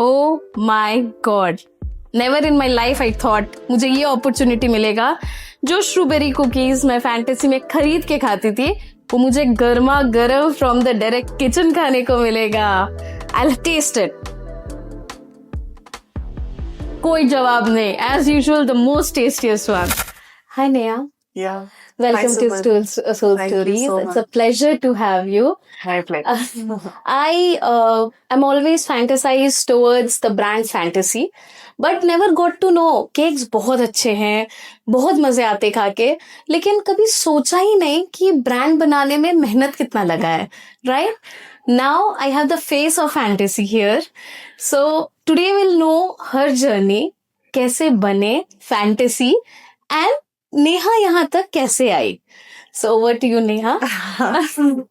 Oh my God. Never in my life I thought मुझे ये opportunity मिलेगा. जो स्ट्रॉबेरी कुकीज मैं फैंटेसी में खरीद के खाती थी वो मुझे गर्मा गर्म फ्रॉम द डायरेक्ट किचन खाने को मिलेगा. I'll taste it. कोई जवाब नहीं. As usual, the most tastiest one. Hi Neha. Yeah. Welcome Hi, to Suman. Soul Thank you Stories. so It's much. a pleasure to have you. My pleasure. I am always fantasized towards the brand fantasy, but never got to know cakes बहुत अच्छे हैं, बहुत मजे आते खा के, लेकिन कभी सोचा ही नहीं कि ब्रांड बनाने में मेहनत कितना लगा है, right? Now I have the face of fantasy here, so today we'll know her journey, कैसे बने fantasy and नेहा यहाँ तक कैसे आई. So over to you, Neha.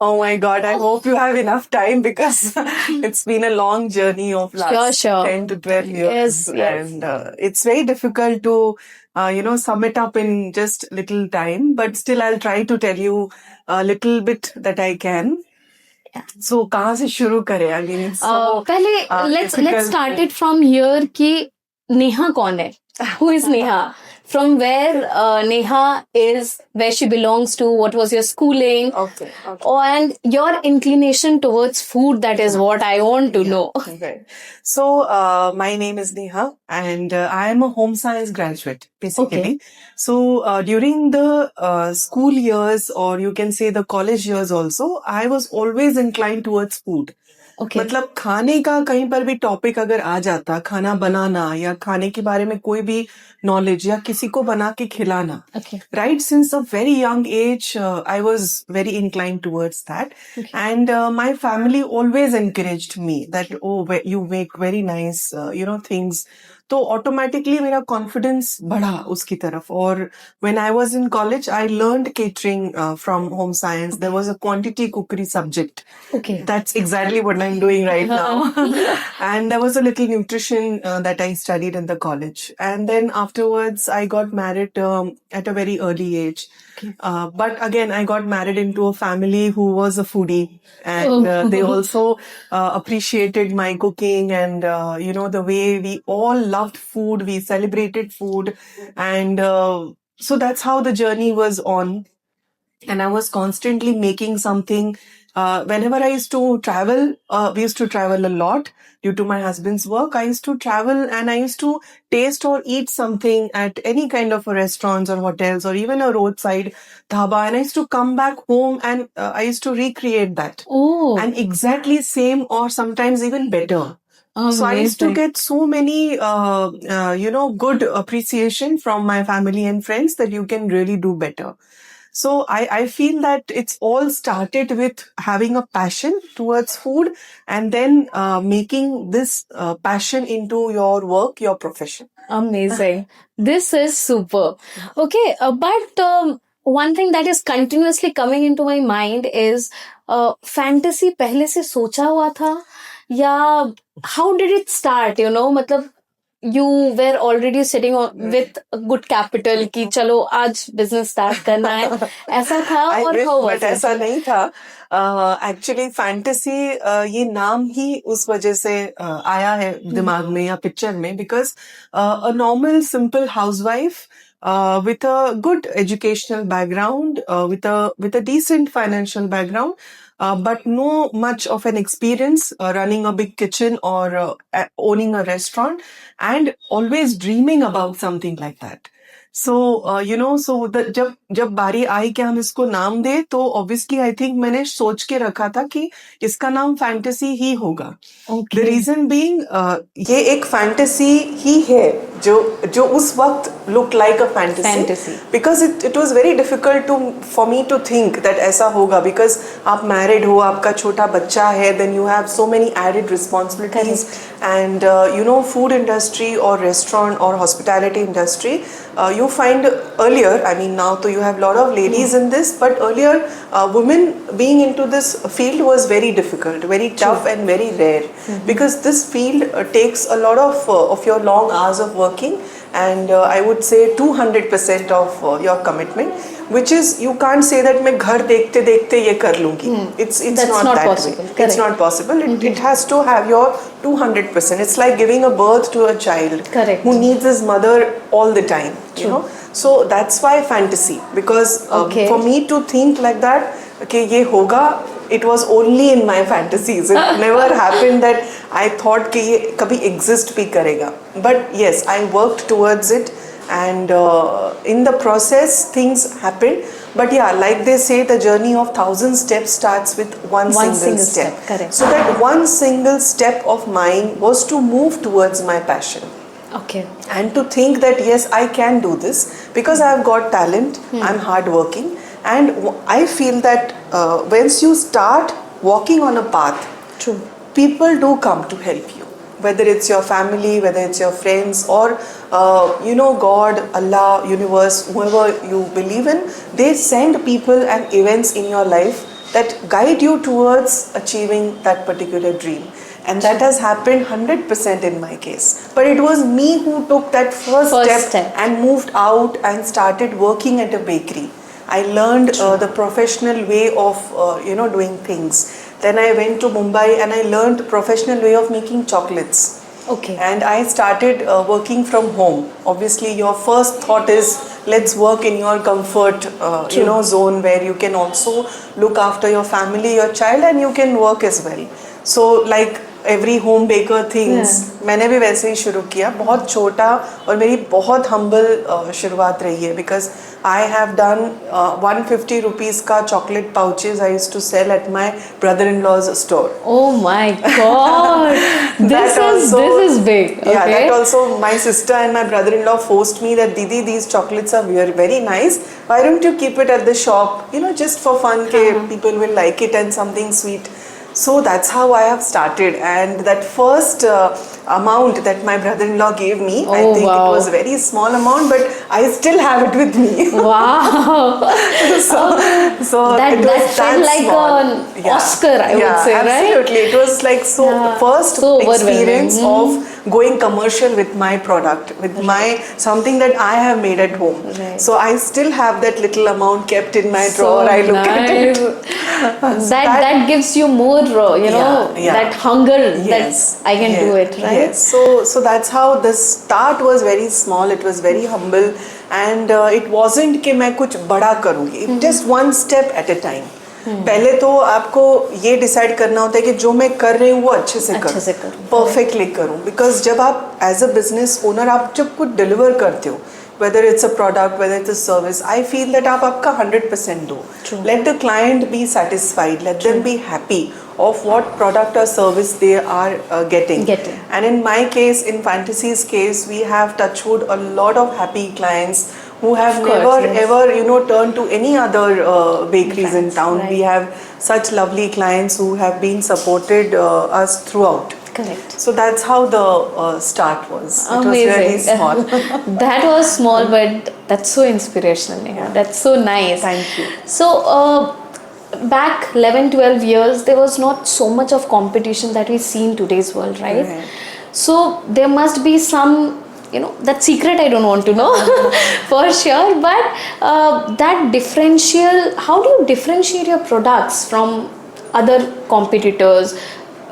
Oh my God, I hope you have enough time because it's been a long journey of last Sure. 10 to 12 years. Yes. And it's very difficult to, sum it up in just little time. But still, I'll try to tell you a little bit that I can. So, कहाँ से शुरू करें? I mean, it's so पहले let's start it from here कि नेहा कौन है? Who is Neha? From where Neha is, where she belongs to, what was your schooling? Okay. And your inclination towards food, that is what I want to know. Okay. So, my name is Neha and I am a home science graduate, basically. Okay. So, during the school years or you can say the college years also, I was always inclined towards food. Okay. मतलब खाने का कहीं पर भी topic अगर आ जाता, खाना बनाना या खाने के बारे में कोई भी नॉलेज या किसी को बना के खिलाना, Okay. right? Since a very young age, I was very inclined towards that. Okay. And my family always encouraged me that, you make very nice, things. तो ऑटोमेटिकली मेरा कॉन्फिडेंस बढ़ा उसकी तरफ. और when I was in college I learned catering from home science. There was a quantity cookery subject. Okay. That's exactly what I'm doing right now. And there was a little nutrition that I studied in the college. And then afterwards, I got married at a very early age. Okay. But again, I got married into a family who was a foodie. And they also appreciated my cooking and, the way we all loved food. We celebrated food. And so that's how the journey was on. And I was constantly making something. Whenever I used to travel, we used to travel a lot due to my husband's work. I used to travel and I used to taste or eat something at any kind of a restaurants or hotels or even a roadside dhaba. And I used to come back home and I used to recreate that. Oh. And exactly same or sometimes even better. So I used to get so many, good appreciation from my family and friends that you can really do better. So I feel that it's all started with having a passion towards food and then making this passion into your work, your profession. Amazing. This is super. Okay, but one thing that is continuously coming into my mind is fantasy पहले से सोचा हुआ था या how did it start, मतलब you were already sitting with a good capital कि चलो आज business start करना है, ऐसा था और how was but it? ऐसा नहीं था. Actually fantasy ये नाम ही उस वजह से आया है दिमाग में या पिक्चर में because a normal simple housewife with a good educational background, with a decent financial background, but no much of an experience running a big kitchen or owning a restaurant, and always dreaming about something like that. So, जब बारी आई कि हम इसको नाम दे तो obviously I think मैंने सोच के रखा था कि इसका नाम फैंटेसी ही होगा. Okay. The reason being, ये एक फैंटेसी ही है जो उस वक्त looked like a fantasy. Because it was very difficult for me to think that ऐसा होगा because आप married हो, आपका छोटा बच्चा है, then you have so many added responsibilities. And food industry or restaurant or hospitality industry, you find earlier, I mean now so you have a lot of ladies in this, but earlier women being into this field was very difficult, very tough and very rare. Because this field takes a lot of your long hours of working and I would say 200% of your commitment, which is you can't say that मैं घर देखते देखते ये कर लूँगी. It's That's not not that possible. way. It's Correct. not possible. It has to have your 200%. It's like giving a birth to a child Correct. who needs his mother all the time. You know. So that's why fantasy, because Okay. for me to think like that, okay, ये होगा. It was only in my fantasies. It never happened that I thought कि ये कभी exist भी करेगा. But yes, I worked towards it, and in the process things happened. But yeah, like they say, the journey of 1,000 steps starts with one single step. Correct. So that one single step of mine was to move towards my passion. Okay. And to think that yes, I can do this because I've got talent, I'm hardworking, and I feel that once you start walking on a path, True. people do come to help you. Whether it's your family, whether it's your friends, or God, Allah, universe, whoever you believe in, they send people and events in your life that guide you towards achieving that particular dream. And that has happened 100% in my case. But it was me who took that first step and moved out and started working at a bakery. I learned the professional way of doing things. Then I went to Mumbai and I learned professional way of making chocolates. Okay. And I started working from home. Obviously, your first thought is let's work in your comfort zone where you can also look after your family, your child, and you can work as well. So like every home baker things, मैंने भी वैसे ही शुरू किया, बहुत छोटा, और मेरी बहुत humble शुरुआत रही है, because I have done 150 rupees का chocolate pouches I used to sell at my brother-in-law's store. Oh my God! this is big. Okay. Yeah, that also my sister and my brother-in-law forced me that Didi, these chocolates are very nice. Why don't you keep it at the shop? Just for fun, people will like it and something sweet. So that's how I have started, and that first amount that my brother-in-law gave me, I think it was a very small amount, but I still have it with me. Wow! so that felt like an Oscar, I would say, right? Absolutely. It was like first experience of going commercial with my product, with my something that I have made at home. Right. So I still have that little amount kept in my drawer. I look at it. that gives you more, that hunger that I can do it, right? Yes. So that's how the start was very small. It was very humble, and it wasn't कि मैं कुछ बड़ा करूँगी. Just one step at a time. पहले तो आपको ये decide करना होता है कि जो मैं कर रही हूँ वो अच्छे से करूँ, परफेक्टली करूँ. बिकॉज जब आप एज अ बिजनेस ओनर आप जब कुछ डिलीवर करते हो, whether it's a product, whether it's a service, I feel that आप आपका 100% दो. Let the client be satisfied, let them be happy of what product or service they are getting. And in my case, in Fantasy's case, we have touched wood a lot of happy clients who have ever turned to any other bakeries in town. Right. We have such lovely clients who have been supported us throughout. Correct. So that's how the start was. Amazing. It was really small. That was small, but that's so inspirational, Neha. Yeah. That's so nice. Thank you. So back 11-12 years, there was not so much of competition that we see in today's world, right? So there must be some, that secret I don't want to know for sure, but that differential, how do you differentiate your products from other competitors?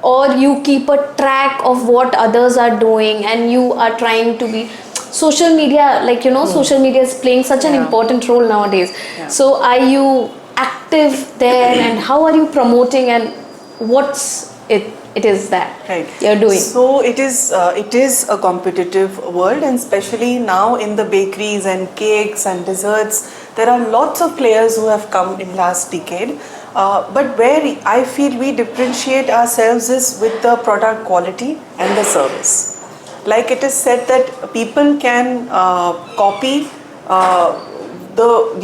Or you keep a track of what others are doing and you are trying to be social media, social media is playing such an important role nowadays. So are you active there, and how are you promoting, and what's it is that you're doing? So it is a competitive world, and especially now in the bakeries and cakes and desserts, there are lots of players who have come in last decade. But where I feel we differentiate ourselves is with the product quality and the service. Like it is said that people can copy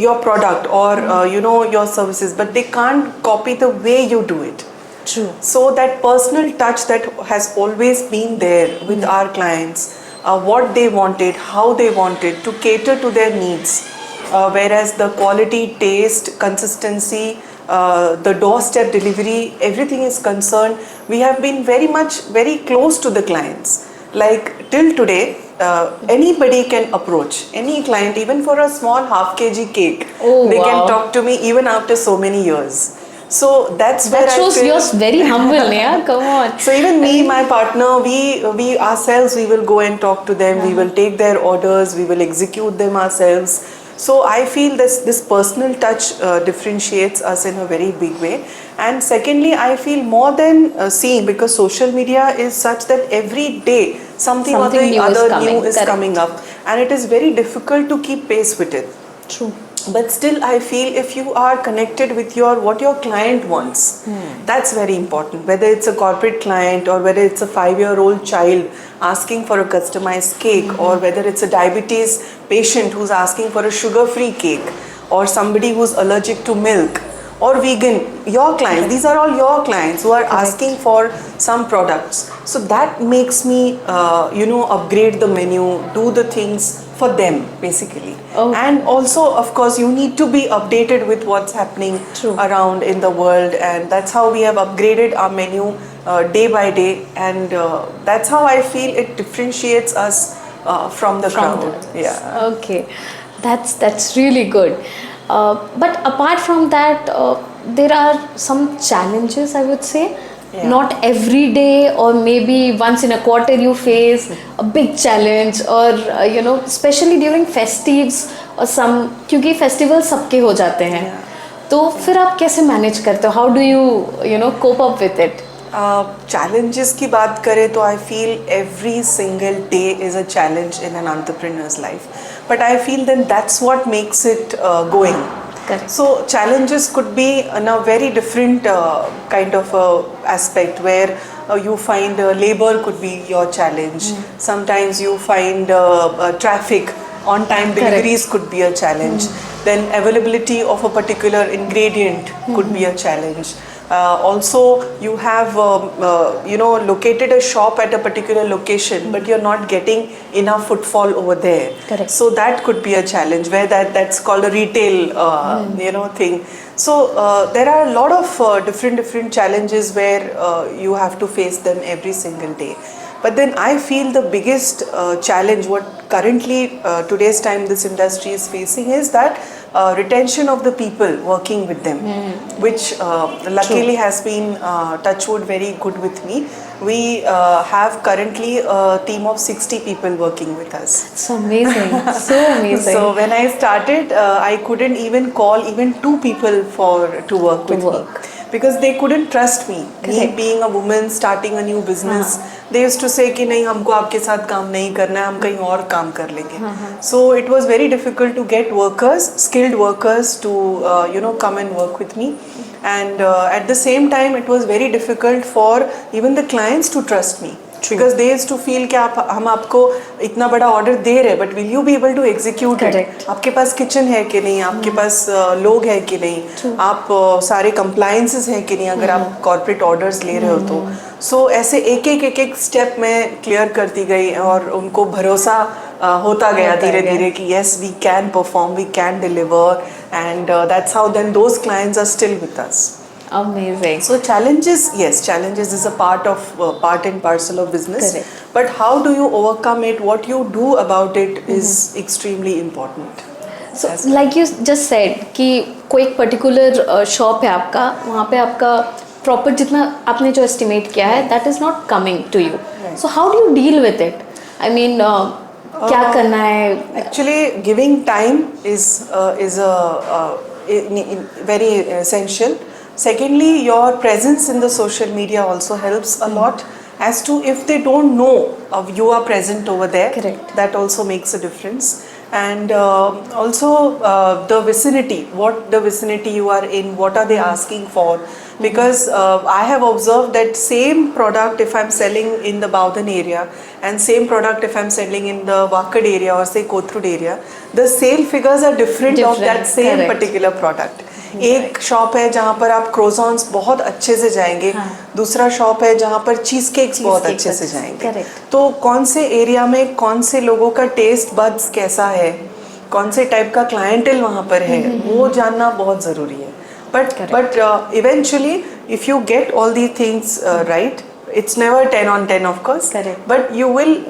your product or your services, but they can't copy the way you do it. True. So that personal touch that has always been there with our clients, what they wanted, how they wanted, to cater to their needs. Whereas the quality, taste, consistency, the doorstep delivery, everything is concerned, we have been very close to the clients. Like till today, anybody can approach any client, even for a small half kg cake. Oh, They wow. can talk to me even after so many years. So that's where That I shows feel you're very humble, Neha. Come on. so even me, my partner, we ourselves, we will go and talk to them. We will take their orders. We will execute them ourselves. So I feel this personal touch differentiates us in a very big way. And secondly, I feel more than seeing, because social media is such that every day something or Something the new is other coming. new is Correct. coming up, and it is very difficult to keep pace with it. True. But still I feel if you are connected with what your client wants, that's very important, whether it's a corporate client or whether it's a 5-year-old child asking for a customized cake, or whether it's a diabetes patient who's asking for a sugar free cake, or somebody who's allergic to milk or vegan, your clients, these are all your clients who are asking for some products. So that makes me upgrade the menu, do the things for them basically. Oh. And also of course you need to be updated with what's happening True. around in the world, and that's how we have upgraded our menu day by day, and that's how I feel it differentiates us from the From crowd. the Yeah. Okay, that's really good. But apart from that, there are some challenges, I would say. Yeah. Not every day, or maybe once in a quarter you face a big challenge, or especially during festives or some, क्योंकि festivals सबके हो जाते हैं. तो फिर आप कैसे manage करते हो? How do you cope up with it? Challenges की बात करें तो I feel every single day is a challenge in an entrepreneur's life, but I feel then that's what makes it going. Correct. So challenges could be in a very different kind of aspect, where you find labor could be your challenge. Sometimes you find traffic, on time deliveries could be a challenge. Then availability of a particular ingredient could be a challenge. Also you have located a shop at a particular location, but you're not getting enough footfall over there. Correct. So that could be a challenge, where that's called a retail thing. So there are a lot of different challenges where you have to face them every single day. But then I feel the biggest challenge what currently today's time this industry is facing is that retention of the people working with them, which luckily has been touchwood very good with me. We have currently a team of 60 people working with us. It's amazing. So amazing. So when I started, I couldn't even call even 2 people to work with me, because they couldn't trust me. Me being a woman starting a new business, they used to say कि नहीं, हमको आपके साथ काम नहीं करना है, हम कहीं और काम कर लेंगे. So it was very difficult to get workers, skilled workers to come and work with me. And at the same time it was very difficult for even the clients to trust me. Because they used to feel कि हम आपको इतना बड़ा order दे रहे हैं, but will you be able to execute it? आपके पास kitchen है कि नहीं, आपके पास लोग है कि नहीं, आप सारे compliances हैं कि नहीं, अगर आप corporate orders ले रहे हो तो. So ऐसे एक स्टेप में क्लियर करती गई, और उनको भरोसा होता गया धीरे धीरे कि yes, we can perform, we can deliver, and that's how then those clients are still with us. Amazing. So challenges, yes, challenges is a part and parcel of business. Correct. But how do you overcome it? What you do about it is extremely important. So like you just said कि कोई एक particular shop है आपका, वहाँ पे आपका proper जितना आपने जो estimate किया है, that is not coming to you. So how do you deal with it? I mean, क्या करना है? Actually, giving time is very essential. Secondly, your presence in the social media also helps a lot, as to if they don't know you are present over there. Correct. That also makes a difference. And also the vicinity, what the vicinity you are in, what are they asking for? Because I have observed that same product if I'm selling in the Bowdhan area, and same product if I'm selling in the Wakad area or say Kothurud area, the sale figures are different of that same correct. particular product. एक shop है जहाँ पर आप croissants बहुत अच्छे से जाएंगे, दूसरा शॉप है जहाँ पर चीज केक्स बहुत अच्छे से जाएंगे. तो कौन से एरिया में कौन से लोगों का टेस्ट बड्स कैसा है, कौन से टाइप का क्लाइंटेल वहाँ पर है, वो जानना बहुत ज़रूरी है. But eventually if you get all these things right, it's never 10 on 10, of course. Correct. But you will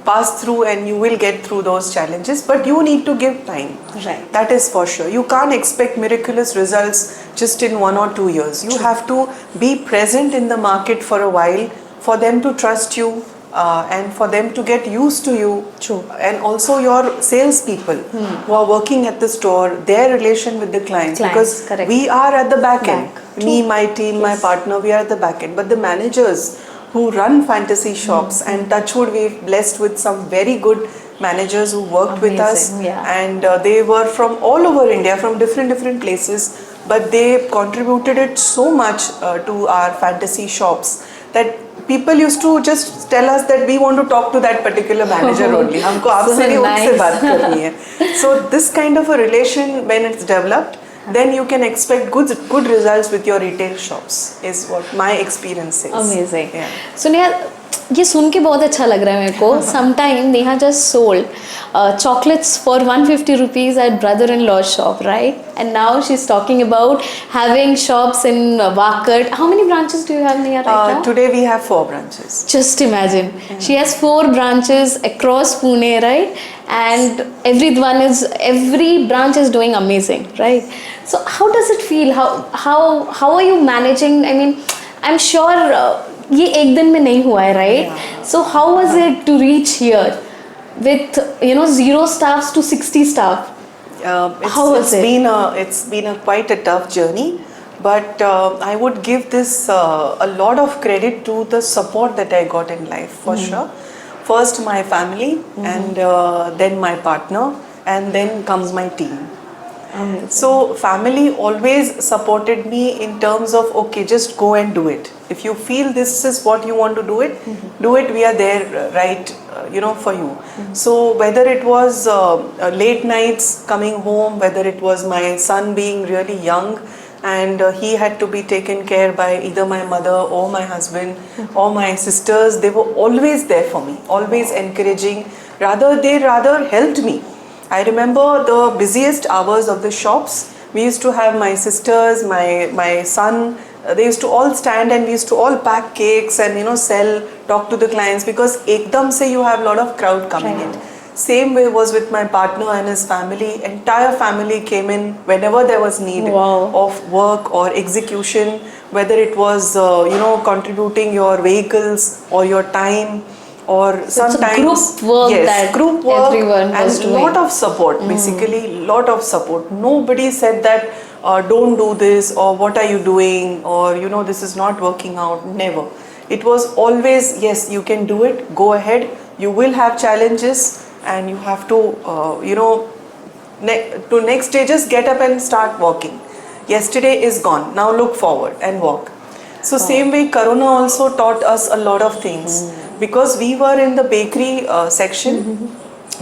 pass through and you will get through those challenges. But you need to give time. Right. That is for sure. You can't expect miraculous results just in 1 or 2 years. You have to be present in the market for a while for them to trust you. And for them to get used to you. True. And also your salespeople who are working at the store, their relation with the clients. Because correct. we are at the back end. Back. Me, my team, my partner, we are at the back end. But the managers who run fantasy shops, and touchwood, we've blessed with some very good managers who worked with us. Amazing, yeah. And they were from all over India, from different places. But they contributed it so much to our fantasy shops that people used to just tell us that we want to talk to that particular manager only. हमको आपसे नहीं उनसे बात करनी है. So this kind of a relation, when it's developed, then you can expect good results with your retail shops. Is what my experience is. Amazing. Yeah. So Neha, ये सुन के बहुत अच्छा लग रहा है मेरे को. Sometime Neha just sold chocolates for 150 rupees at brother-in-law's shop, right? And now she's talking about having shops in Wakad. How many branches do you have, Neha, right now? Today we have 4 branches. Just imagine. She has 4 branches across Pune, right? And every branch is doing amazing, right? So how does it feel? How are you managing? I mean, I'm sure ये एक दिन में नहीं हुआ है, right? So how was it to reach here with 0 staffs to 60 staff? How was it? It's been a quite a tough journey, but I would give this a lot of credit to the support that I got in life, for sure. First my family, and then my partner, and then comes my team. So family always supported me in terms of, okay, just go and do it. If you feel this is what you want to do it, do it. We are there, right, for you. So whether it was late nights coming home, whether it was my son being really young and he had to be taken care by either my mother or my husband or my sisters, they were always there for me, always encouraging. They rather helped me. I remember the busiest hours of the shops. We used to have my sisters, my son, they used to all stand and we used to all pack cakes and sell, talk to the clients, because ekdam se you have a lot of crowd coming in. Same way was with my partner and his family. Entire family came in whenever there was need of work or execution, whether it was contributing your vehicles or your time. Or so sometimes group work, that group work, everyone was and doing. Lot of support. Basically, lot of support. Nobody said that don't do this, or what are you doing, or this is not working out. Never. It was always, yes, you can do it. Go ahead. You will have challenges, and you have to to next day just get up and start walking. Yesterday is gone. Now look forward and walk. So same way, Corona also taught us a lot of things. Because we were in the bakery section,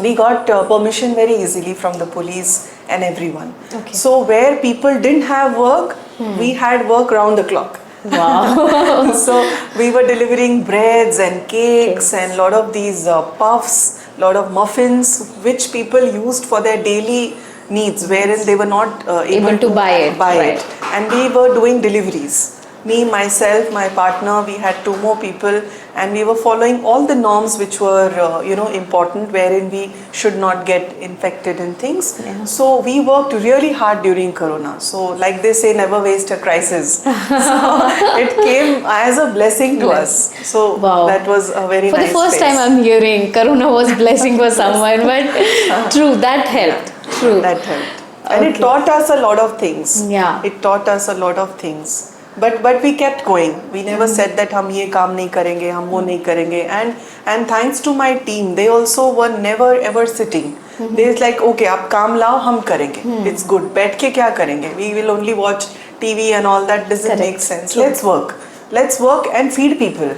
we got permission very easily from the police and everyone. Okay. So where people didn't have work, we had work round the clock. Wow. So we were delivering breads and cakes and lot of these puffs, lot of muffins, which people used for their daily needs, wherein they were not able to buy it. And we were doing deliveries. Me, myself, my partner, we had 2 more people, and we were following all the norms which were important, wherein we should not get infected and things. So we worked really hard during Corona. So like they say, never waste a crisis. So it came as a blessing to us. So that was a very for nice the first phase. time I'm hearing Corona was blessing for someone, but true, that helped. True. That helped. And it taught us a lot of things. Yeah. It taught us a lot of things. But we kept going. We never said that हम ये काम नहीं करेंगे, हम वो नहीं करेंगे. And thanks to my team, they also were never ever sitting. They was like, okay, आप काम लाओ, हम करेंगे. It's good. बैठ के क्या करेंगे? We will only watch TV and all that. Doesn't make sense. True. Let's work and feed people.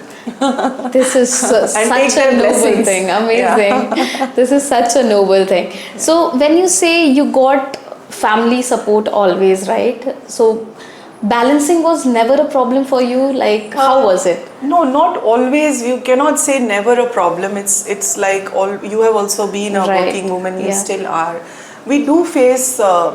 This is such a noble thing. Amazing. This is such a noble thing. So when you say you got family support always, right? So balancing was never a problem for you, like how was it? No, not always. You cannot say never a problem. It's like you have also been a working woman, you still are. we do face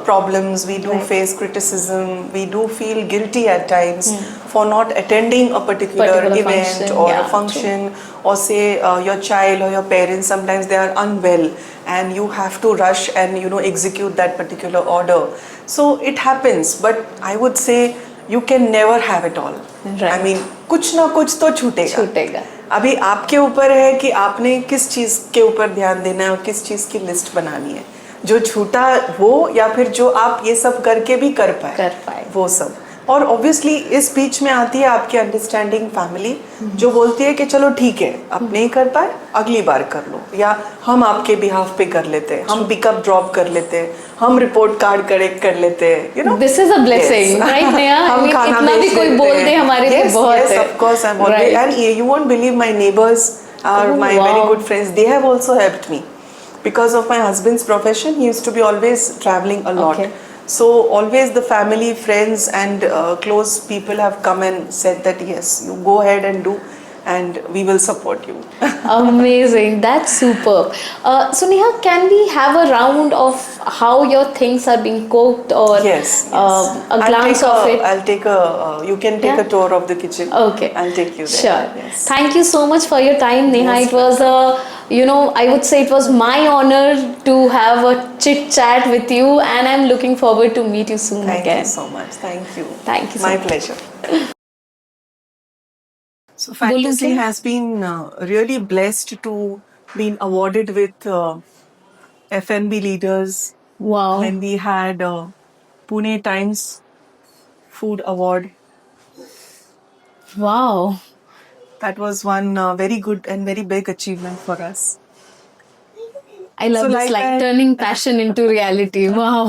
problems, we do Right. face criticism, we do feel guilty at times for not attending a particular Particular event function, or yeah, a function, or say your child or your parents, sometimes they are unwell and you have to rush and execute that particular order. So it happens, but I would say you can never have it all. Right. I mean, कुछ ना कुछ तो छूटेगा. छूटेगा. अभी आपके ऊपर है कि आपने किस चीज के ऊपर ध्यान देना है और किस चीज की लिस्ट बनानी है, जो छूटा वो या फिर जो आप ये सब करके भी कर पाए वो सब. और ऑब्वियसली इस बीच में आती है आपकी अंडरस्टैंडिंग फैमिली, जो बोलती है कि चलो ठीक है, आप नहीं कर पाए अगली बार कर लो, या हम आपके बिहाफ पे कर लेते हैं, हम पिकअप ड्रॉप कर लेते हैं, हम रिपोर्ट कार्ड करेक्ट कर लेते हैं, you know. This is a blessing, right Neha? हम खाना इतना भी कोई बोल दे हमारे लिए बहुत है. Yes, of course, I'm always, and you won't believe my neighbors are Oh, my wow. very good friends. They have also helped me because of my husband's profession. He used to be always traveling a lot. Okay. So always the family, friends, and close people have come and said that yes, you go ahead and do, and we will support you. Amazing, that's superb. So Neha, can we have a round of how your things are being cooked, or Yes. a glance of it? I'll take a. You can take Yeah. a tour of the kitchen. Okay. I'll take you there. Sure. Yes. Thank you so much for your time, Neha. Most It was I would say it was my honor to have a chit chat with you, and I'm looking forward to meet you soon Thank again. you so much. Thank you. Thank you so My much. pleasure. So Fantasy क्या? has been really blessed to been awarded with F&B leaders Wow. when we had Pune Times Food Award. Wow. That was one very good and very big achievement for us. I love So this, like I- turning passion into reality. Wow.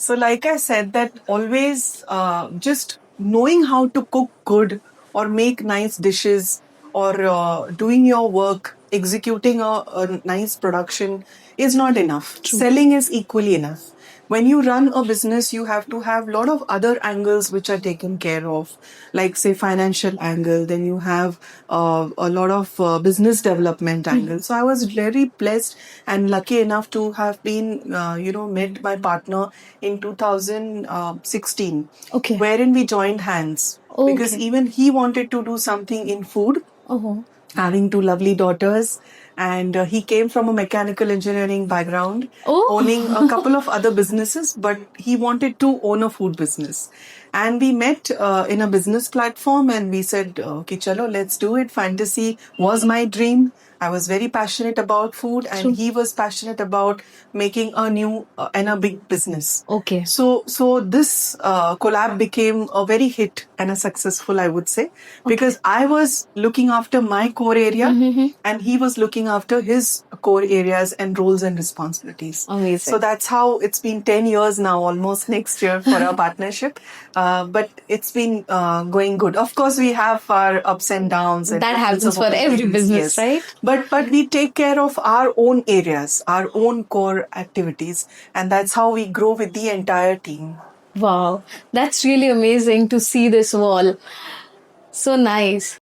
So like I said, that always just knowing how to cook good or make nice dishes, or doing your work, executing a nice production is not enough. Selling is equally enough. When you run a business, you have to have a lot of other angles which are taken care of, like say financial angle, then you have a lot of business development angle. So I was very blessed and lucky enough to have been met my partner in 2016, Okay. wherein we joined hands, because Okay. even he wanted to do something in food, Oh. having two lovely daughters, and he came from a mechanical engineering background, Oh. owning a couple of other businesses, but he wanted to own a food business. And we met in a business platform, and we said, okay, chalo, let's do it. Fantasy was my dream. I was very passionate about food, and True. he was passionate about making a new and a big business. Okay. So this collab became a very hit and a successful, I would say, because I was looking after my core area, and he was looking after his core areas and roles and responsibilities. Amazing. So that's how it's been 10 years now, almost next year, for our partnership. But it's been going good. Of course, we have our ups and downs. And That happens of for all every things, business, yes. right? But we take care of our own areas, our own core activities, and that's how we grow with the entire team. Wow. That's really amazing to see this wall. So nice.